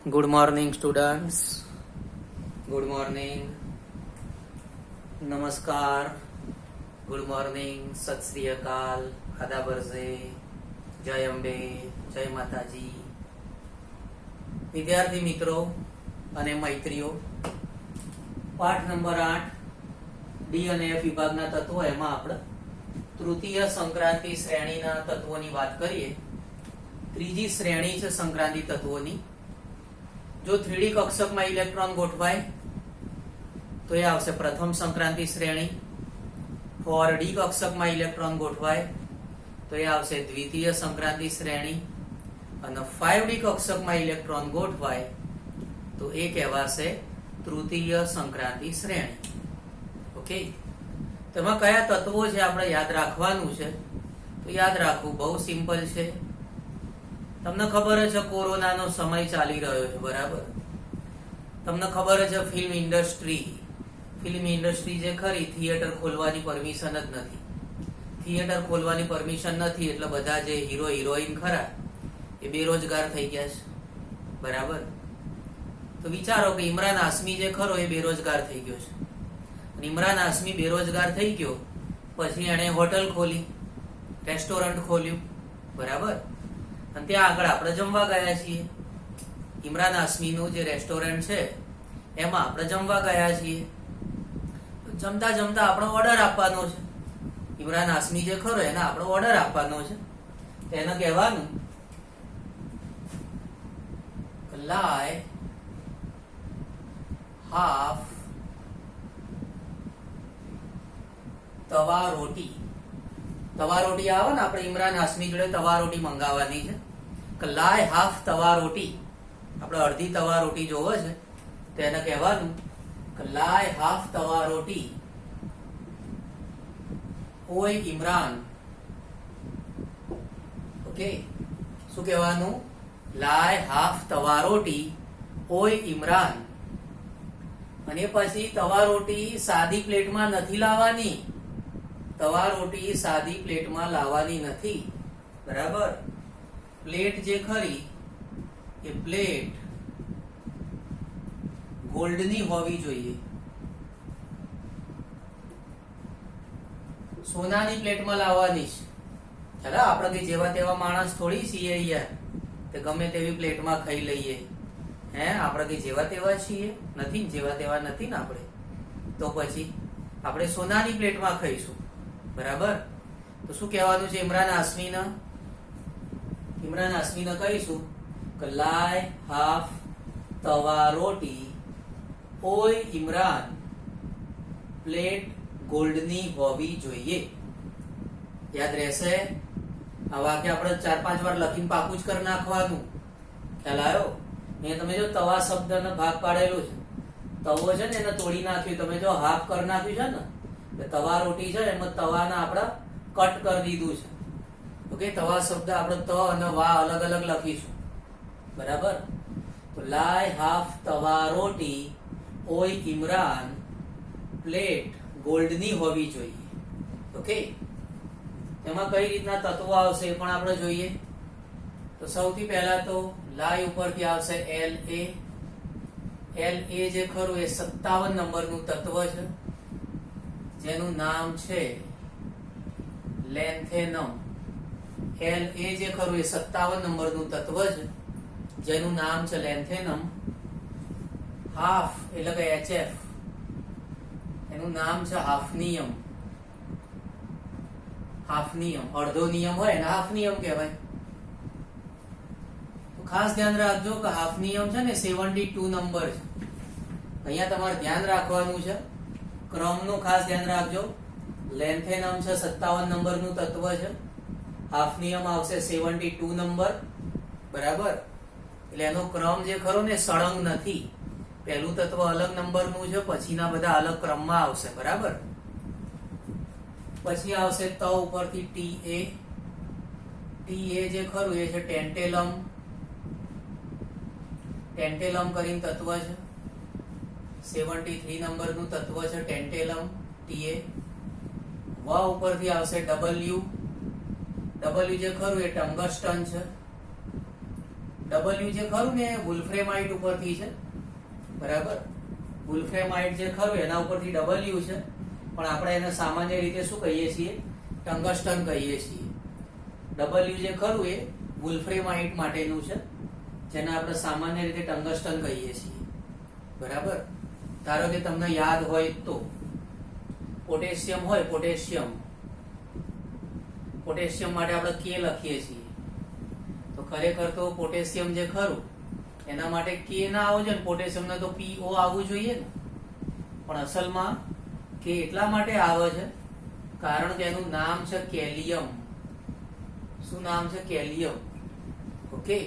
Good morning, students. Good morning. Namaskar. Good morning. Sat Sri Akal. Adab Arze. જય અંબે. જય માતાજી. વિદ્યાર્થી મિત્રો અને મૈત્રીઓ, પાઠ નંબર 8 ડી અને એફ વિભાગના તત્વો, એમાં આપણે તૃતીય સંક્રાંતિ શ્રેણીના તત્વોની વાત કરીએ. ત્રીજી શ્રેણી છે સંક્રાંતિ તત્વોની. જો 3D કક્ષકમાં ઇલેક્ટ્રોન ગોઠવાય તો એ આવશે પ્રથમ સંક્રાંતિ શ્રેણી. 4D કક્ષકમાં ઇલેક્ટ્રોન ગોઠવાય તો એ આવશે દ્વિતીય સંક્રાંતિ શ્રેણી. અને 5D કક્ષકમાં ઇલેક્ટ્રોન ગોઠવાય તો એ કહેવાશે તૃતીય સંક્રાંતિ શ્રેણી. ઓકે, તેમાં કયા તત્વો છે આપણે યાદ રાખવાનું છે. તો યાદ રાખવું બહુ સિમ્પલ છે. તમને ખબર છે કોરોનાનો સમય ચાલી રહ્યો છે, બરાબર? તમને ખબર છે ફિલ્મ ઇન્ડસ્ટ્રી જે ખરી, થિયેટર ખોલવાની પરમિશન જ નથી. થિયેટર ખોલવાની પરમિશન નથી એટલે બધા જે હીરો હિરોઈન ખરા એ બેરોજગાર થઈ ગયા છે, બરાબર? તો વિચારો કે ઇમરાન હાશમી જે ખરો એ બેરોજગાર થઈ ગયો છે. અને ઇમરાન હાશમી બેરોજગાર થઈ ગયો પછી એણે હોટલ ખોલી, રેસ્ટોરન્ટ ખોલ્યું, બરાબર? અને ત્યાં આગળ આપણે જમવા ગયા છીએ. ઇમરાન હાશમીનું જે રેસ્ટોરન્ટ છે એમાં આપણે જમવા ગયા છીએ. જમતા જમતા આપણો ઓર્ડર આપવાનો છે. ઇમરાન હાશમી જે ખરો એને આપણો ઓર્ડર આપવાનો છે. એને કહેવાનું લાય હાફ તવા રોટી. તવા રોટી આવે ને, આપણે ઇમરાન હાશમી જોડે તવા રોટી મંગાવવાની છે. કે લાય હાફ તવા રોટી. આપણે અડધી તવા રોટી જોવે છે તો એને કહેવાનું કે લાય હાફ તવા રોટી. ઓય ઇમરાન. ઓકે, શું કહેવાનું? લાય હાફ તવા રોટી ઓય ઇમરાન. અને પછી તવા રોટી સાદી પ્લેટમાં નથી લાવવાની. તવા રોટી સાદી પ્લેટમાં લાવવાની નથી, બરાબર? પ્લેટ જે ખરી એ પ્લેટ ગોલ્ડની હોવી જોઈએ. સોનાની પ્લેટમાં લાવવાની છે. ચાલો, આપણે કઈ જેવા તેવા માણસ થોડી છીએ યાર, તે ગમે તેવી પ્લેટમાં ખાઈ લઈએ. આપણે કઈ જેવા તેવા છીએ? નથી, જેવા તેવા નથી ને આપણે. તો પછી આપણે સોનાની પ્લેટમાં ખાઈશું, બરાબર? તો શું કહેવાનું છે ઇમરાન હાશમીને? ઇમરાન હાશમીને કહીશું કે લાય હાફ તવા રોટી ઓય ઇમરાન, પ્લેટ ગોલ્ડની હોવી જોઈએ. યાદ રહેશે? આ વાક્ય આપણે 4-5 વાર લખીને પાકું જ કરી નાખવાનું. ખ્યાલ આવ્યો? અહીંયા તમે જો તવા શબ્દનો ભાગ પાડેલો છે. તવો છે ને એને તોડી નાખ્યું. તમે જો હાફ કરી નાખ્યું છે ને, તવા રોટી છે એમાં તવાને આપણે કટ કરી દીધું છે. ઓકે, તવા શબ્દ આપણે ત અને વા અલગ અલગ લખીશું, બરાબર? તો લાય હાફ તવા રોટી ઓય ઇમરાન, પ્લેટ ગોલ્ડની હોવી જોઈએ. ઓકે, એમાં કઈ રીતના તત્વો આવશે એ પણ આપણે જોઈએ. તો સૌથી પહેલા તો લાય ઉપરથી આવશે La. La જે ખરું એ 57 નંબરનું તત્વ છે જેનું નામ છે લેન્થેનમ. La જે ખરું એ 57 નંબરનું તત્વ છે જેનું નામ છે લેન્થેનમ. હાફ એટલે કે HF, એનું નામ છે હાફનિયમ. હાફનિયમ, અડધો નિયમ હોય ને હાફનિયમ કહેવાય. તો ખાસ ધ્યાન રાખજો કે હાફનિયમ છે ને 72 નંબર છે. અહીંયા તમારે ધ્યાન રાખવાનું છે, ક્રમનું ખાસ ધ્યાન રાખજો. લેન્થેનમ છે 57 નંબરનું તત્વ છે. હાફનિયમ આવશે 72 નંબર, બરાબર? એટલે એનો ક્રમ જે ખરો ને સળંગ નથી. પહેલું તત્વ અલગ નંબરનું છે, પછીના બધા અલગ ક્રમમાં આવશે, બરાબર? પછી આવશે ત ઉપરથી Ta. Ta જે ખરું એ છે ટેન્ટેલમ. ટેન્ટેલમ કરીને તત્વ છે, 73 નંબરનું તત્વ છે ટેન્ટેલમ, Ta. વ ઉપરથી આવશે W. જે ખરું એ ટંગસ્ટન છે. ડબલ્યુ જે ખરું ને વુલ્ફ્રેમાઇટ ઉપરથી છે, બરાબર. વુલ્ફ્રેમાઇટ જે ખરું એના ઉપરથી ડબલ્યુ છે, પણ આપણે એને સામાન્ય રીતે શું કહીએ છીએ? ટંગસ્ટન કહીએ છીએ. ડબલ્યુ જે ખરું એ વુલ્ફ્રેમાઇટ માટેનું છે, જેને આપણે સામાન્ય રીતે ટંગસ્ટન કહીએ છીએ, બરાબર. ધારો કે તમને યાદ હોય તો પોટેશિયમ હોય, પોટેશિયમ માટે આપણે કે લખીએ છીએ, તો ખરેખર તો પોટેશિયમ જે ખરું એના માટે કે ના આવવું જોઈએ ને, પોટેશિયમને તો PO આવવું જોઈએ ને. પણ અસલમાં કે એટલા માટે આવે છે કારણ કે એનું નામ છે કેલિયમ. શું નામ છે? કેલિયમ. ઓકે,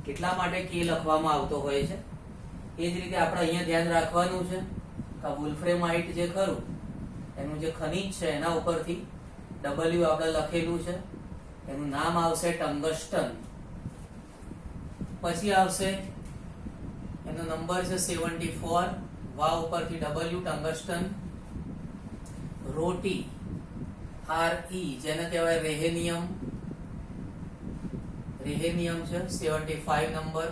એટલા માટે કે લખવામાં આવતો હોય છે. એ જ રીતે આપણે અહીંયા ધ્યાન રાખવાનું છે કે વુલ્ફ્રેમાઇટ જે ખરું એનું જે ખનિજ છે એના ઉપરથી ડબલ્યુ આપણે લખેલું છે, એનું નામ આવશે ટંગસ્ટન. પછી આવશે એનો નંબર છે 74, વા ઉપરથી ડબલ્યુ ટંગસ્ટન. રોટી RE જેને કહેવાય રેહેનિયમ છે 75 નંબર.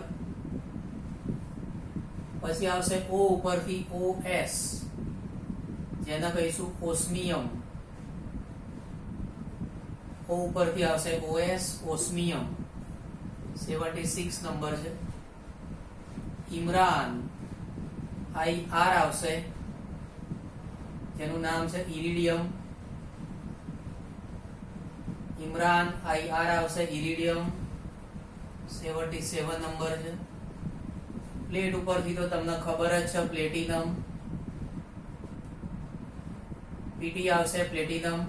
પછી આવશે O ઉપરથી OS જેને કહીશું ઓસ્મિયમ. O ઉપરથી આવશે OS ઓસ્મિયમ 76 નંબર છે. ઇમરાન IR આવશે જેનું નામ છે ઇરિડિયમ. ઇમરાન IR આવશે ઇરિડિયમ 77 નંબર છે. પ્લેટ ઉપરથી તો તમને ખબર જ છે પ્લેટિનમ. PT આવશે પ્લેટિનમ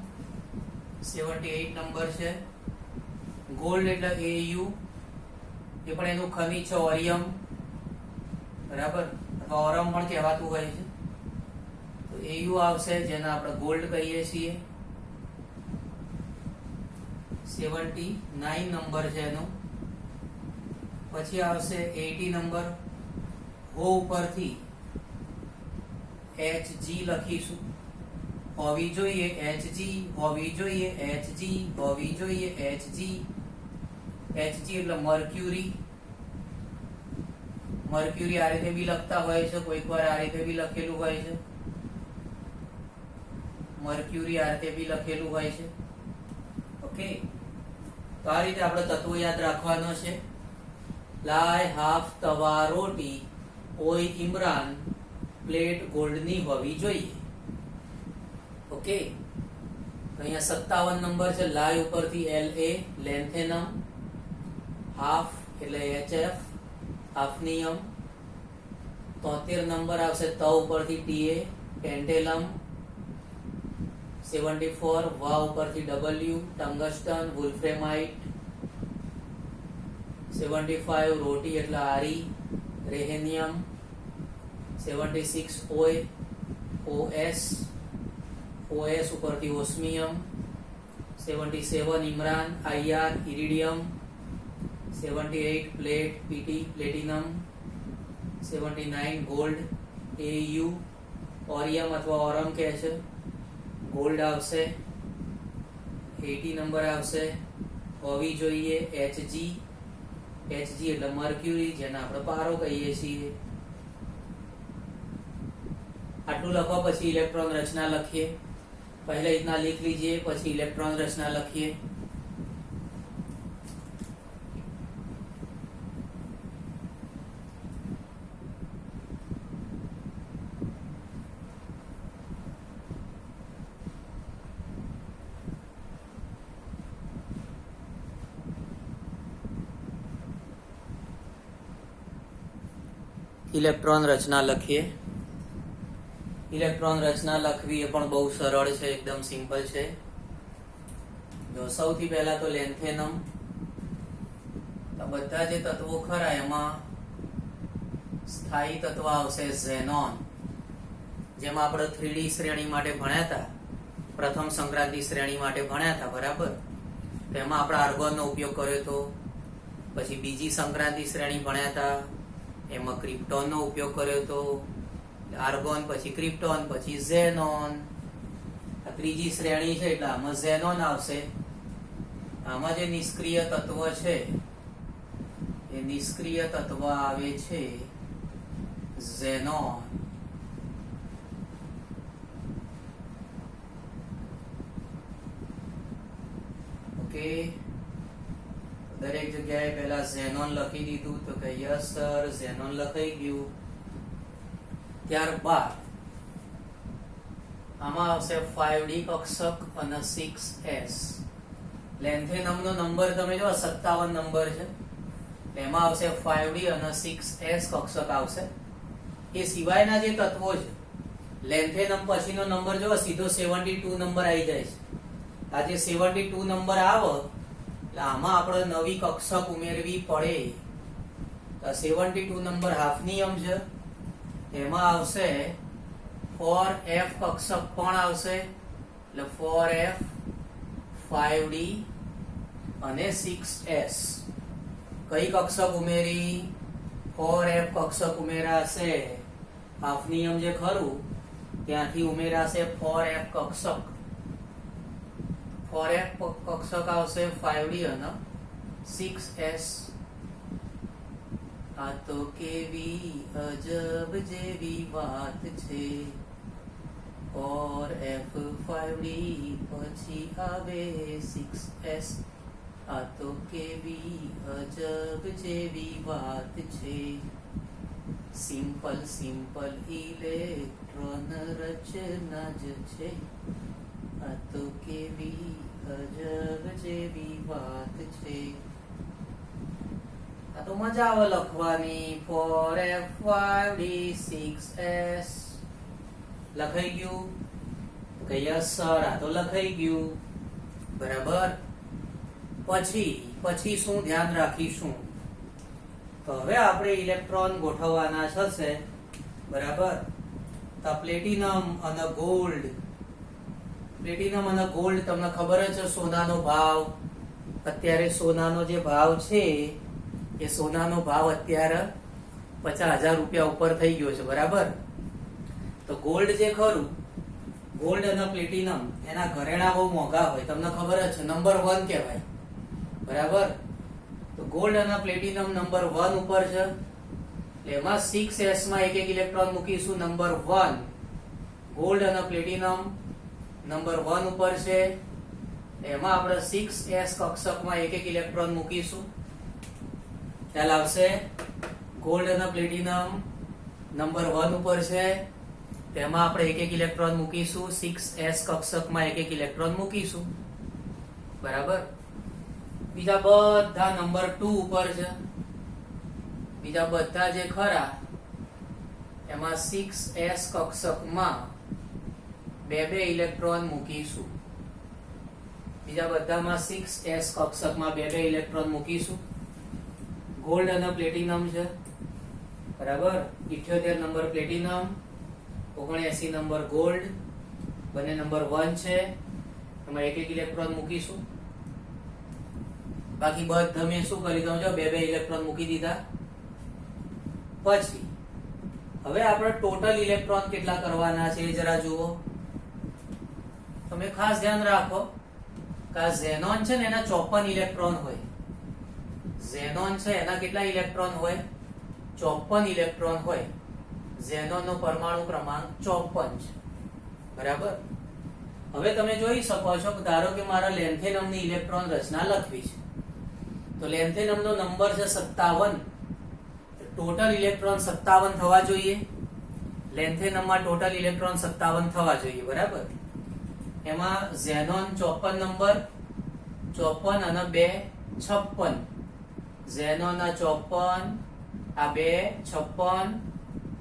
78 નંબર છે. ગોલ્ડ એટલે AU, એ પણ એનું ખનિજ છે ઓરિયમ, બરાબર, અથવા ઓરમ પણ કહેવાતું હોય છે. તો AU આવશે જેને આપણે ગોલ્ડ કહીએ છીએ. 79 નંબર છે એનો. પછી આવશે 80 નંબર. O ઉપરથી HG લખીશું. હોવી જોઈએ HG, હોવી જોઈએ HG, હોવી જોઈએ HG. HG એટલે મર્ક્યુરી. મર્ક્યુરી આ રીતે બી લખતા હોય છે, કોઈક વાર આ રીતે બી લખેલું હોય છે. મર્ક્યુરી આ રીતે બી લખેલું હોય છે. ઓકે, તો આ રીતે આપણે તત્વો યાદ રાખવાનો છે. લાય, હાફ, તવા, રોટી, ઓય, ઇમરાન, પ્લેટ ગોલ્ડની હોવી જોઈએ. ઓકે, અહીંયા 57 નંબર છે. લાય ઉપરથી La લેન્થેનમ, હાફ એટલે HF હાફનિયમ. 73 નંબર આવશે ત ઉપરથી Ta ટેન્ટેલમ. 74 વા ઉપરથી W ટંગસ્ટન વુલ્ફ્રેમાઇટ. 75 રોટી એટલે Re રેહેનિયમ. 76 ઓય OS ઉપરથી ઓસ્મિયમ. 77 Imran IR ઇરિડિયમ. 78 plate PT platinum. 79 gold AU ઓરિયમ અથવા ઓરમ કહે છે, ગોલ્ડ આવશે. 80 નંબર આવશે હોવી જોઈએ HG એટલે મર્ક્યુરી જેને આપણે પારો કહીએ છીએ. આટલું લખવા પછી ઇલેક્ટ્રોન રચના લખીએ. પહેલા इतना लिख लीजिए, પછી ઇલેક્ટ્રોન રચના લખીએ. ઇલેક્ટ્રોન રચના લખીએ. ઇલેક્ટ્રોન રચના લખવી એ પણ બહુ સરળ છે, એકદમ સિમ્પલ છે. જો સૌથી પહેલા તો લેન્થેનમ. તો બધા જે તત્વો ખરા એમાં સ્થાયી તત્વ આવશે ઝેનોન. જેમાં આપણે 3D શ્રેણી માટે ભણ્યા હતા, પ્રથમ સંક્રાંતિ શ્રેણી માટે ભણ્યા હતા, બરાબર. તેમાં આપણે આર્ગોનનો ઉપયોગ કર્યો હતો. પછી બીજી સંક્રાંતિ શ્રેણી ભણ્યા હતા, એમાં ક્રિપ્ટોનનો ઉપયોગ કર્યો હતો. આર્ગોન પછી ક્રિપ્ટોન પછી ઝેનોન. આ ત્રીજી શ્રેણી છે એટલે આમાં ઝેનોન આવશે. આમાં જે નિષ્ક્રિય તત્વ છે એ નિષ્ક્રિય તત્વ આવે છે ઝેનોન. ઓકે, દરેક જગ્યાએ પહેલા ઝેનોન લખી દીધું તો કે યસ સર, ઝેનોન લખાઈ ગયું. ત્યારબાદ આમાં આવશે 5D કક્ષક અને 6s. લેન્થેનમનો નંબર તમે જો 57 નંબર છે, એમાં આવશે 5D અને 6s કક્ષક આવશે. એ સિવાયના જે તત્વો છે, લેન્થેનમ પછીનો નંબર જો સીધો 72 નંબર આવી જાય છે. આ જે 72 નંબર આવે એટલે આમાં આપણે નવી કક્ષક ઉમેરવી પડે. 72 નંબર હાફ નિયમ છે, એમાં આવશે 4f કક્ષક પણ આવશે, એટલે 4f, 5d અને 6s. કઈ કક્ષક ઉમેરી? 4f કક્ષક ઉમેરાશે. હાફ નિયમ જે ખરું ત્યાંથી ઉમેરાશે 4f કક્ષક. 4f કક્ષક આવશે 5d અને 6s. આ તો કેવી અજબ જેવી વાત છે. 4f 5d પછી આવે 6s. આ તો કેવી અજબ જેવી વાત છે. સિમ્પલ સિમ્પલ ઇલેક્ટ્રોન રચના જ છે. આ તો કેવી અજબ જેવી વાત છે. આ તો મજા આવે લખવાની. 4f 5d 6s લખાઈ ગયું કે યસ સર? આ તો લખાઈ ગયું, બરાબર. પછી શું ધ્યાન રાખીશું? તો હવે આપણે ઇલેક્ટ્રોન ગોઠવવાના થશે, બરાબર. તો પ્લેટિનમ અને ગોલ્ડ. પ્લેટિનમ અને ગોલ્ડ તમને ખબર જ છે સોનાનો ભાવ. અત્યારે સોનાનો જે ભાવ છે એ સોનાનો ભાવ અત્યારે 50,000 રૂપિયા ઉપર થઈ ગયો છે, બરાબર. તો ગોલ્ડ જે ખરું, ગોલ્ડ અને પ્લેટિનમ એના ઘરેણા બહુ મોંઘા હોય, તમને ખબર જ છે, નંબર 1 કહેવાય, બરાબર. તો ગોલ્ડ અને પ્લેટિનમ નંબર 1 ઉપર છે, એટલે એમાં 6s માં એક ઇલેક્ટ્રોન મૂકીશું. નંબર 1 ગોલ્ડ અને પ્લેટિનમ નંબર 1 ઉપર છે, એમાં આપણે 6s કક્ષકમાં એક ઇલેક્ટ્રોન મૂકીશું. ખ્યાલ આવશે? ગોલ્ડ અને પ્લેટિનમ નંબર 1 ઉપર છે, તેમાં આપણે એક ઇલેક્ટ્રોન મૂકીશું. 6s કક્ષકમાં એક ઇલેક્ટ્રોન મૂકીશું, બરાબર. બીજા બધા નંબર 2 ઉપર છે. બીજા બધા જે ખરા એમાં 6s કક્ષકમાં બે ઇલેક્ટ્રોન મૂકીશું. બીજા બધામાં 6s કક્ષકમાં બે ઇલેક્ટ્રોન મૂકીશું. ગોલ્ડ અને પ્લેટિનમ છે, બરાબર. 78 નંબર પ્લેટિનમ, 79 નંબર ગોલ્ડ, બંને નંબર 1 છે, એમાં એક ઇલેક્ટ્રોન મૂકીશું. બાકી બધા મેં શું કરી દઉં છો, બે ઇલેક્ટ્રોન મૂકી દીધા. પછી હવે આપણે ટોટલ ઇલેક્ટ્રોન કેટલા કરવાના છે એ જરા જુઓ. તમે ખાસ ધ્યાન રાખો કે આ ઝેનોન છે ને એના 54 ઇલેક્ટ્રોન હોય. ઝેનોન છે એના કેટલા ઇલેક્ટ્રોન હોય? 54 ઇલેક્ટ્રોન હોય. ઝેનોનનો પરમાણુ ક્રમાંક 54 છે, બરાબર. હવે તમે જોઈ શકો છો કે ધારો કે મારા લેન્થેનમની ઇલેક્ટ્રોન રચના લખવી છે, તો લેન્થેનમનો નંબર છે 57. ટોટલ ઇલેક્ટ્રોન 57 થવા જોઈએ. લેન્થેનમમાં ટોટલ ઇલેક્ટ્રોન 57 થવા જોઈએ, બરાબર. એમાં ઝેનોન 54 નંબર, 54 અને 2 56. ઝેનોન 54, આ 2 56,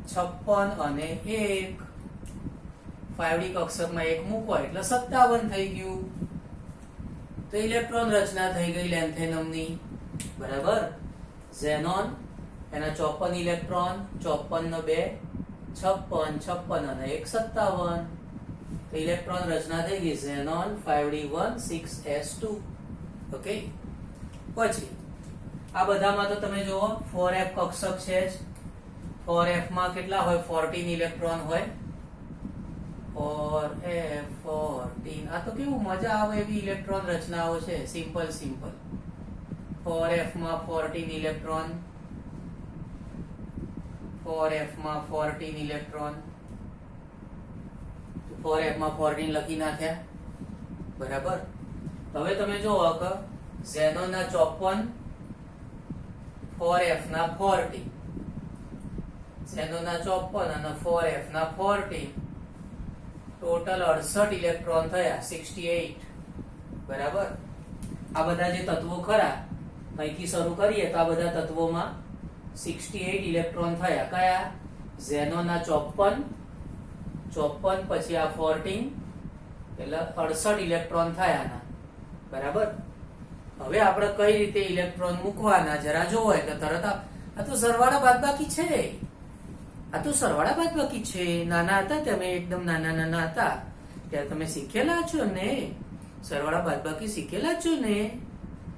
56 અને 1 5d કક્ષકમાં 1 મૂકો એટલે 57 થઈ ગયું. તો ઇલેક્ટ્રોન રચના થઈ ગઈ લેન્થેનમની, બરાબર. ઝેનોન એના 54 ઇલેક્ટ્રોન, 54 નો 2 56, 56 અને 1 57. તો ઇલેક્ટ્રોન રચના થઈ ગઈ ઝેનોન 5d1 6s2. ઓકે. પછી આ બધામાં તો તમે જુઓ 4f કક્ષક છે જ. 4f માં કેટલા હોય? 14 ઇલેક્ટ્રોન હોય. 4f 14. આ તો કેવું મજા આવે એવી ઇલેક્ટ્રોન રચનાઓ છે, સિમ્પલ. 4f માં 14 ઇલેક્ટ્રોન, 4f માં 14 ઇલેક્ટ્રોન, 4f માં 14 લખી નાખ્યા, બરાબર. હવે તમે જોવો કે ઝેનોન ના 54, 4f ના 14, ઝેનોન ના 54 અને 4f ના 14, ટોટલ 68 ઇલેક્ટ્રોન થયા, 68, બરાબર. આ બધા જે તત્વો ખરા અહીંથી શરૂ કરીએ તો આ બધા તત્વોમાં 68 ઇલેક્ટ્રોન થયા. કયા? ઝેનોન ના 54, 54 પછી આ 14 એટલે 68 ઇલેક્ટ્રોન થયા ના, બરાબર. હવે આપણે કઈ રીતે ઇલેક્ટ્રોન મૂકવાના જરા જોવો તો તરત આ તો સરવાળા બાદબાકી છે, આ તો સરવાળા બાદબાકી છે. નાના હતા તમે, એકદમ નાના હતા ત્યારે તમે શીખેલા છો ને, સરવાળા બાદબાકી શીખેલા છો ને.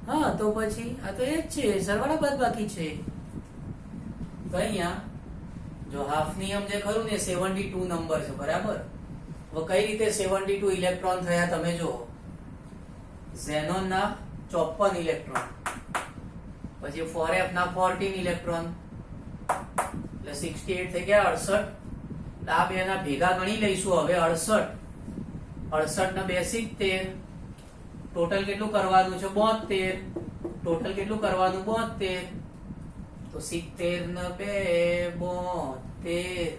હા, તો પછી આ તો એ જ છે, સરવાળા બાદબાકી છે. તો અહીંયા જો હાફ નિયમ જે ખરું ને 72 નંબર છે, બરાબર. હવે કઈ રીતે 72 ઇલેક્ટ્રોન થયા તમે જુઓ. ઝેનોન ના 54 ઇલેક્ટ્રોન, પછી 4f ના 14 ઇલેક્ટ્રોન એટલે 68 થઈ ગયા 68. આ બે ના ભેગા ગણી લઈશું હવે 68, 68 ને 2 70, ટોટલ કેટલું કરવાનું છે 72, ટોટલ કેટલું કરવાનું 72, તો 70 ને 2 72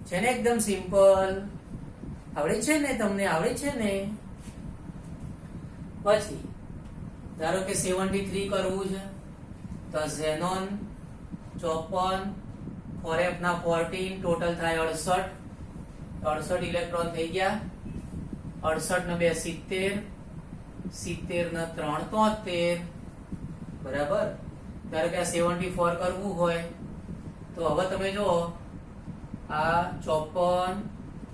છે ને, એકદમ સિમ્પલ. આવડે છે ને તમને, આવડે છે ને. પછી ધારો કે 73 કરવું છે તો ઝેનોન 54, 4f ના 14, ટોટલ થાય 68, 68 ઇલેક્ટ્રોન થઈ ગયા. 68 ને 2 70, 70 ને 3 73, બરાબર. ધારો કે આ 74 કરવું હોય તો હવે તમે જો આ 54,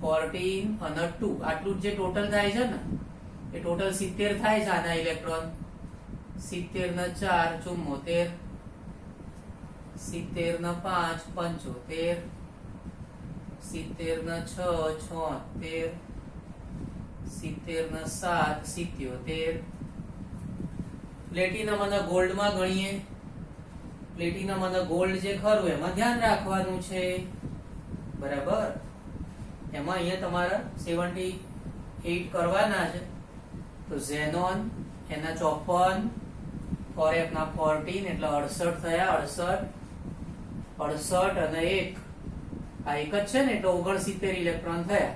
14 અને 2 આટલું જે ટોટલ થાય છે ને એ ટોટલ 70 થાય છે આના ઇલેક્ટ્રોન. 70 ને 4 74, 70 ને 5 75, 70 ને 6 76, 70 ને 7 77. પ્લેટિનમ અને ગોલ્ડ માં ગણીએ. પ્લેટિનમ અને ગોલ્ડ જે ખરું એમાં ધ્યાન રાખવાનું છે, બરાબર. એમાં અહીંયા તમારે 78 કરવાના છે. તો ઝેનોન એના 54, 4f ના 14 એટલે 68 થયા, 68, 68 અને 1 આ એક જ છે ને એટલે 69 ઇલેક્ટ્રોન થયા,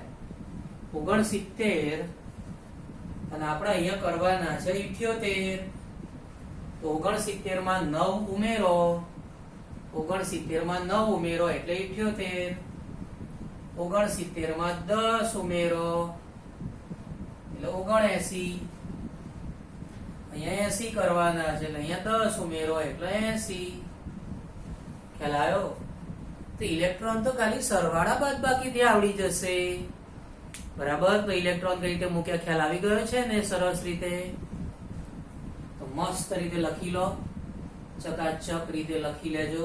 69. અને આપણે અહીંયા કરવાના છે 78. તો 69 માં 9 ઉમેરો, 69 માં 9 ઉમેરો એટલે 78. 69 માં 10 ઉમેરો એટલે 79. અહીંયા 80 કરવાના છે એટલે અહીંયા 10 ઉમેરો એટલે 80. ખ્યાલ આવ્યો? તો ઇલેક્ટ્રોન તો ખાલી સરવાળા બાદબાકીથી આવડી જશે, બરાબર. તો ઇલેક્ટ્રોન કઈ રીતે મૂક્યા ખ્યાલ આવી ગયો છે ને સરસ રીતે. તો મસ્ત રીતે લખી લો, ચકાચક રીતે લખી લેજો.